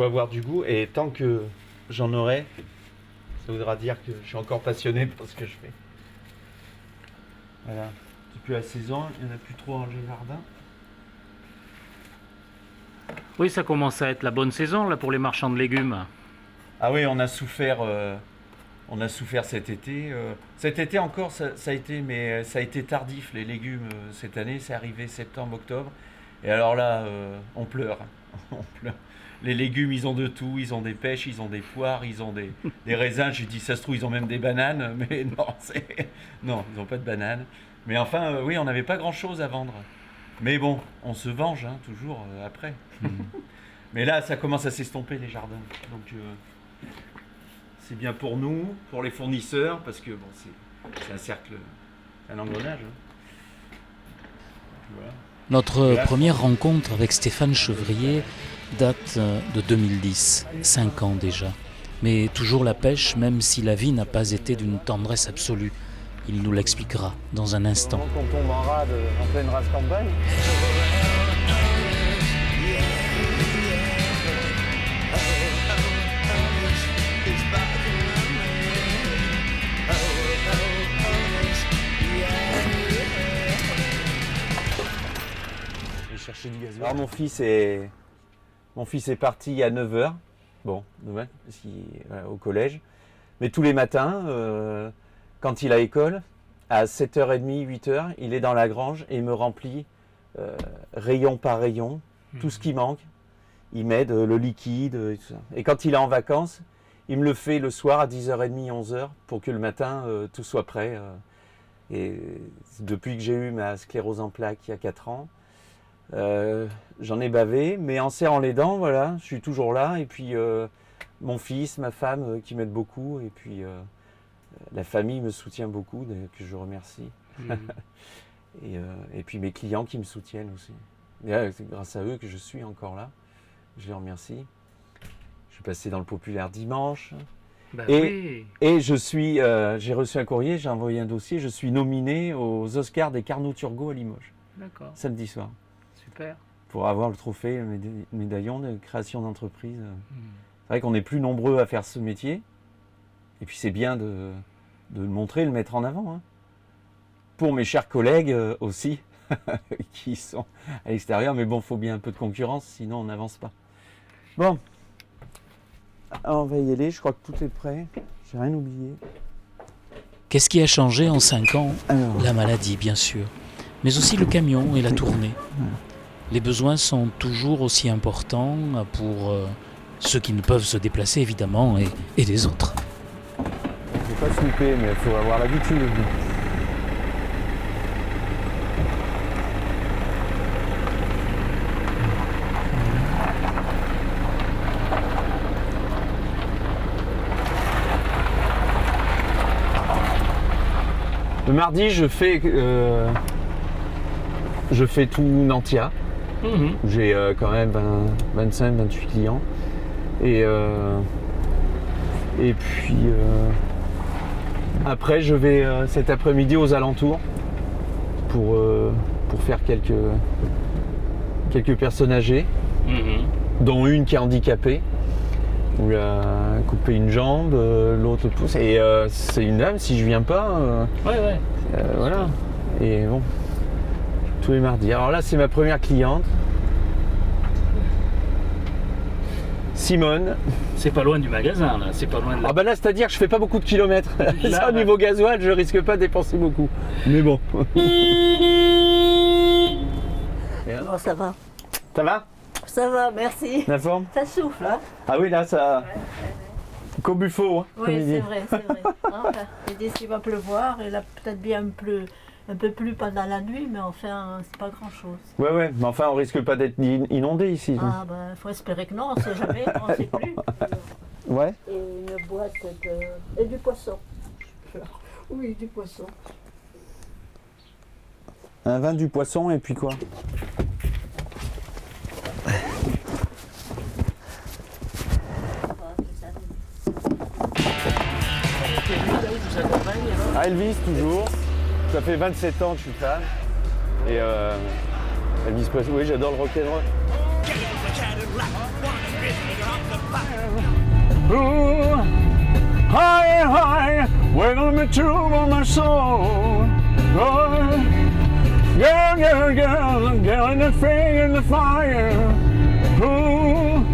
faut avoir du goût et tant que j'en aurai, ça voudra dire que je suis encore passionné par ce que je fais. Voilà. Depuis la saison, il n'y en a plus trop dans le jardin. Oui, ça commence à être la bonne saison là pour les marchands de légumes. Ah oui, on a souffert cet été. Cet été encore, ça a été, mais ça a été tardif. Les légumes cette année, c'est arrivé septembre, octobre. Et alors là, on pleure. On pleure. Les légumes, ils ont de tout. Ils ont des pêches, ils ont des poires, ils ont des raisins. J'ai dit, ça se trouve, ils ont même des bananes. Mais non, non, ils n'ont pas de bananes. Mais enfin, oui, on n'avait pas grand-chose à vendre. Mais bon, on se venge toujours après. Mais là, ça commence à s'estomper les jardins. Donc, c'est bien pour nous, pour les fournisseurs, parce que bon, c'est un cercle, c'est un engrenage. Voilà. Notre première rencontre avec Stéphane Chevrier date de 2010, 5 ans déjà. Mais toujours la pêche, même si la vie n'a pas été d'une tendresse absolue. Il nous l'expliquera dans un instant. Quand on tombe en rade, en pleine race campagne. Chercher du gasoil. Alors mon fils est parti à 9h, bon, au collège. Mais tous les matins, quand il a école, à 7h30, 8h, il est dans la grange et il me remplit rayon par rayon, tout ce qui manque. Il m'aide, le liquide et tout ça. Et quand il est en vacances, il me le fait le soir à 10h30, 11h pour que le matin, tout soit prêt. Et depuis que j'ai eu ma sclérose en plaques il y a 4 ans, j'en ai bavé, mais en serrant les dents, voilà, je suis toujours là. Et puis mon fils, ma femme qui m'aident beaucoup, et puis la famille me soutient beaucoup, que je remercie. Et puis mes clients qui me soutiennent aussi. C'est grâce à eux que je suis encore là. Je les remercie. Je suis passé dans le populaire dimanche. Bah Et j'ai reçu un courrier, j'ai envoyé un dossier, je suis nominé aux Oscars des Carnot Turgot à Limoges. D'accord. Samedi soir. Super. Pour avoir le trophée, le médaillon de création d'entreprise. C'est vrai qu'on est plus nombreux à faire ce métier. Et puis c'est bien de le montrer, le mettre en avant. Pour mes chers collègues aussi, qui sont à l'extérieur. Mais bon, il faut bien un peu de concurrence, sinon on n'avance pas. Bon, on va y aller, je crois que tout est prêt. J'ai rien oublié. Qu'est-ce qui a changé en 5 ans ? La maladie, bien sûr. Mais aussi le camion et la tournée. Les besoins sont toujours aussi importants pour ceux qui ne peuvent se déplacer, évidemment, et les autres. Je ne vais pas se louper, mais il faut avoir l'habitude. Le mardi, je fais tout Nantia. J'ai quand même 25, 28 clients. Et puis après, je vais cet après-midi aux alentours pour faire quelques personnes âgées, dont une qui est handicapée. On lui a coupé une jambe, l'autre pouce. Et c'est une dame, si je viens pas. Voilà. Et bon, tous les mardis. Alors là, c'est ma première cliente. Simone. C'est pas loin du magasin, là. C'est pas loin de la... Ah bah là, c'est-à-dire que je fais pas beaucoup de kilomètres. Ça, au niveau gasoil, je risque pas de dépenser beaucoup. Mais bon. Bon, ça va. Ça va? Ça va, merci. La forme? Ça souffle, hein? Ah oui, là, ça... Qu'au buffo, Oui, c'est vrai, c'est vrai. Enfin, j'ai dit qu'il va pleuvoir, et là, peut-être bien un peu plus pendant la nuit, mais enfin, c'est pas grand-chose. Ouais, mais enfin, on risque pas d'être inondé ici. Ah, ben, faut espérer que non, on sait jamais, on sait plus. Ouais. Et une boîte de... Et du poisson. Oui, du poisson. Un vin, du poisson, et puis quoi? Ah, Elvis, toujours. Ça fait 27 ans que je suis fan. Et Elvis Presley, oui, j'adore le rock'n'roll. soul. Oh, girl, girl, girl, girl in the fire, in the fire. Ooh.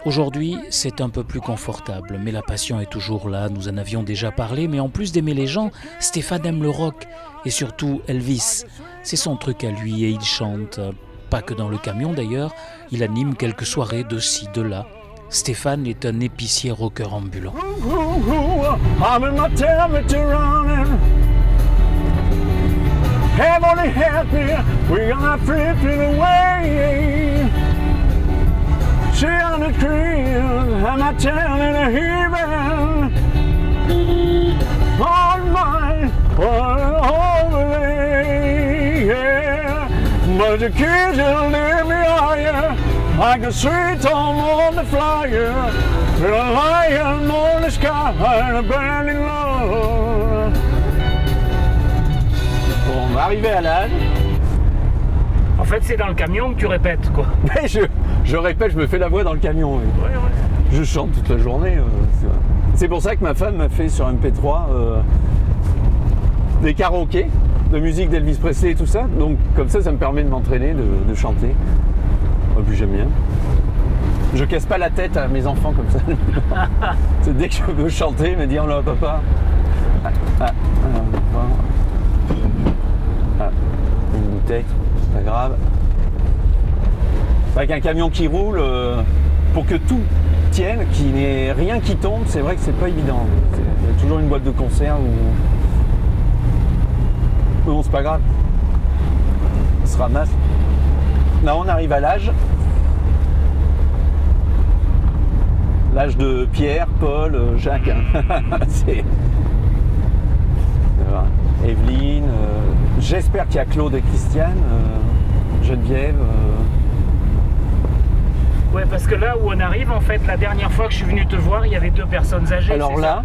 Aujourd'hui, c'est un peu plus confortable, mais la passion est toujours là, nous en avions déjà parlé, mais en plus d'aimer les gens, Stéphane aime le rock, et surtout Elvis. C'est son truc à lui et il chante, pas que dans le camion d'ailleurs, il anime quelques soirées de ci, de là. Stéphane est un épicier rocker ambulant. I'm in my temperature running. Heavenly happy, we're gonna flip it away. She on the cream, I'm not telling her heaven. On mine, over there, yeah. But the kids will leave me higher, like a sweet home on the flyer, with a lion on the sky, and a burning love. Bon, on va arriver à l'âge. En fait, c'est dans le camion que tu répètes, quoi. Mais je répète, je me fais la voix dans le camion. Oui. Ouais, ouais. Je chante toute la journée. C'est pour ça que ma femme m'a fait sur MP3 des karaokés de musique d'Elvis Presley et tout ça. Donc comme ça me permet de m'entraîner, de chanter. Et puis j'aime bien. Je casse pas la tête à mes enfants comme ça. C'est dès que je veux chanter, ils me disent oh là papa. Une bouteille, c'est pas grave. Avec un camion qui roule, pour que tout tienne, qu'il n'y ait rien qui tombe, c'est vrai que c'est pas évident. Il y a toujours une boîte de conserve ou... Mais bon, c'est pas grave. On se ramasse. Là, on arrive à l'âge. L'âge de Pierre, Paul, Jacques. C'est... Voilà. Evelyne. J'espère qu'il y a Claude et Christiane. Geneviève. Ouais, parce que là où on arrive, en fait, la dernière fois que je suis venu te voir, il y avait 2 personnes âgées. Alors c'est là,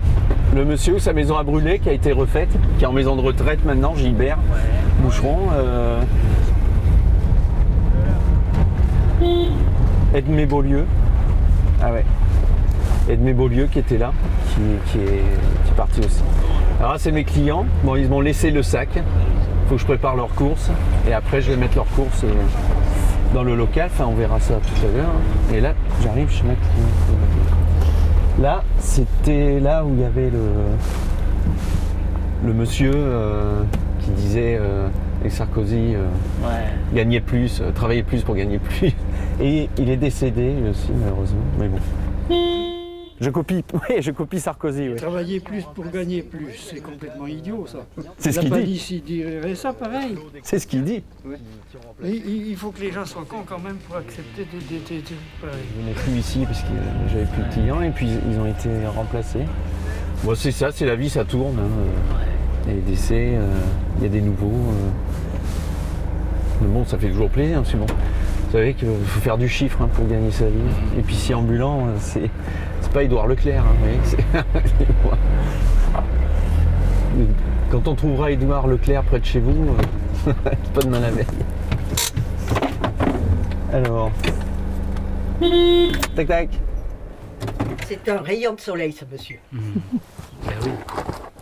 le monsieur où sa maison a brûlé, qui a été refaite, qui est en maison de retraite maintenant, Gilbert Boucheron. Edmé Beaulieu. Ah ouais. Edmé Beaulieu qui était là, qui est parti aussi. Alors là, c'est mes clients. Bon, ils m'ont laissé le sac. Il faut que je prépare leurs courses. Et après, je vais mettre leurs courses dans le local. Enfin, on verra ça tout à l'heure. Et là, j'arrive chez ma cliente. Là, c'était là où il y avait le monsieur qui disait que Sarkozy gagnait plus, travaillait plus pour gagner plus. Et il est décédé lui aussi, malheureusement. Mais bon. Je copie Sarkozy. Oui. Travailler plus pour gagner plus, c'est complètement idiot ça. C'est ce qu'il dit. Il dirait ça pareil. C'est ce qu'il dit. Ouais. Il faut que les gens soient cons quand même pour accepter de... Je venais plus ici parce que j'avais plus de clients et puis ils ont été remplacés. Bon, c'est ça, c'est la vie, ça tourne. Hein. Il y a des décès, il y a des nouveaux. Mais bon, ça fait toujours plaisir. C'est bon. Vous savez qu'il faut faire du chiffre hein, pour gagner sa vie. Épicier ambulant, c'est pas Édouard Leclerc. Hein, quand on trouvera Édouard Leclerc près de chez vous, pas de mal à veille. Alors. Tac tac. C'est un rayon de soleil, ce monsieur. Ben oui.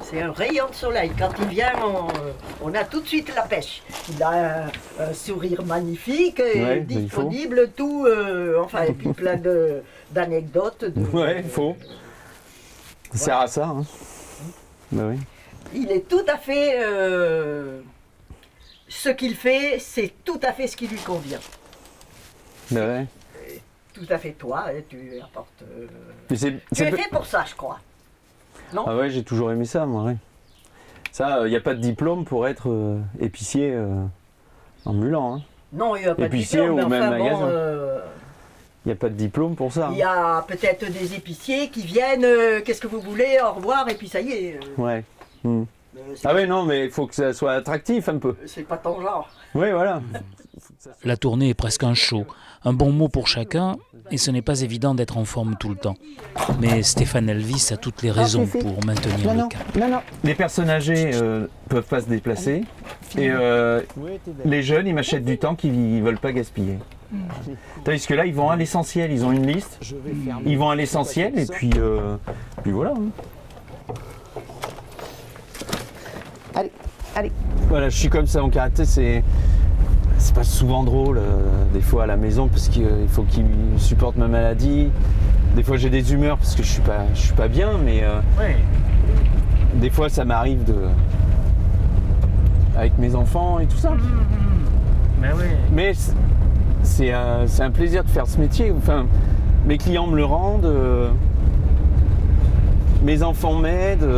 C'est un rayon de soleil. Quand il vient, on a tout de suite la pêche. Il a un sourire magnifique, Ouais, disponible, tout, et puis plein d'anecdotes. Ouais, il faut. Ça sert à ça. Hein. Ben oui. Il est tout à fait... ce qu'il fait, c'est tout à fait ce qui lui convient. Ben ouais. Tout à fait toi, tu apportes... Mais tu es fait pour ça, je crois. Non ? Ah ouais, j'ai toujours aimé ça, moi. Ouais. Ça, il n'y a pas de diplôme pour être épicier ambulant. Hein. Non, il n'y a pas Épicier de diplôme, ou mais même enfin, magasin. bon... Il n'y a pas de diplôme pour ça. Il y a peut-être des épiciers qui viennent, qu'est-ce que vous voulez, au revoir, et puis ça y est. Ouais. Ah ouais, non, mais il faut que ça soit attractif un peu. C'est pas ton genre. Oui, voilà. La tournée est presque un show, un bon mot pour chacun, et ce n'est pas évident d'être en forme tout le temps. Mais Stéphane Elvis a toutes les raisons pour maintenir le cap. Non. Les personnes âgées peuvent pas se déplacer, et les jeunes, ils m'achètent du temps qu'ils ne veulent pas gaspiller. Tandis que là, ils vont à l'essentiel, ils ont une liste, ils vont à l'essentiel, et puis voilà. Allez. Voilà, je suis comme ça, mon caractère, c'est pas souvent drôle, des fois à la maison, parce qu'il faut qu'il supporte ma maladie. Des fois, j'ai des humeurs parce que je suis pas bien, mais Ouais. des fois, ça m'arrive avec mes enfants et tout ça. Ben oui. Mais c'est un plaisir de faire ce métier. Enfin, mes clients me le rendent, mes enfants m'aident,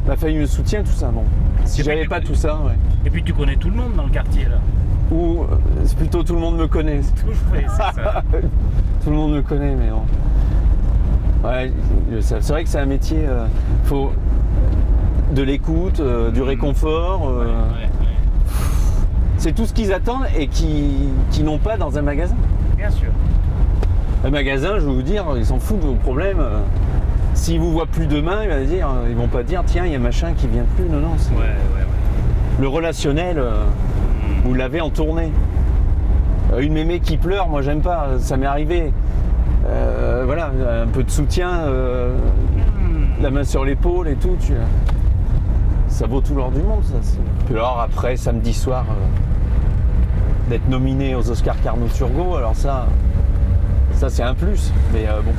ma famille me soutient, tout ça. Bon, si Et puis, j'avais pas tout ça, ouais. Et puis tu connais tout le monde dans le quartier là. Ou c'est plutôt tout le monde me connaît. Ouais, c'est ça. Tout le monde me connaît, mais bon. Ouais, c'est vrai que c'est un métier. Faut de l'écoute, du réconfort. Ouais. C'est tout ce qu'ils attendent et qui n'ont pas dans un magasin. Bien sûr. Un magasin, je vais vous dire, ils s'en foutent de vos problèmes. S'ils vous voient plus demain, ils vont pas dire tiens, il y a machin qui vient plus. Non, non. Ouais. Le relationnel, vous l'avez en tournée. Une mémé qui pleure, moi j'aime pas, ça m'est arrivé. Voilà, un peu de soutien, la main sur l'épaule et tout. Ça vaut tout l'or du monde, ça. Puis alors après, samedi soir, d'être nominé aux Oscars Carnot-Turgot, alors ça c'est un plus. Mais bon.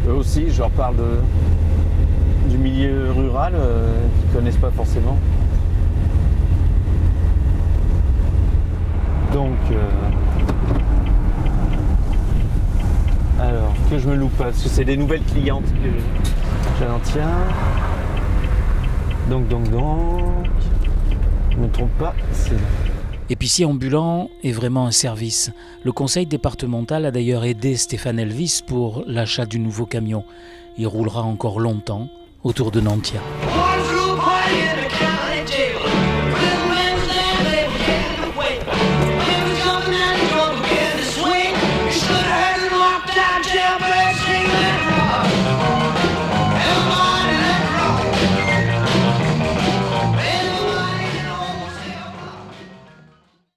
Eux aussi, je leur parle du milieu rural qu'ils ne connaissent pas forcément. Donc, alors, que je me loupe pas, parce que c'est des nouvelles clientes que j'en tiens. Donc, je ne me trompe pas, c'est... Épicier ambulant est vraiment un service. Le conseil départemental a d'ailleurs aidé Stéphane Elvis pour l'achat du nouveau camion. Il roulera encore longtemps autour de Nantia.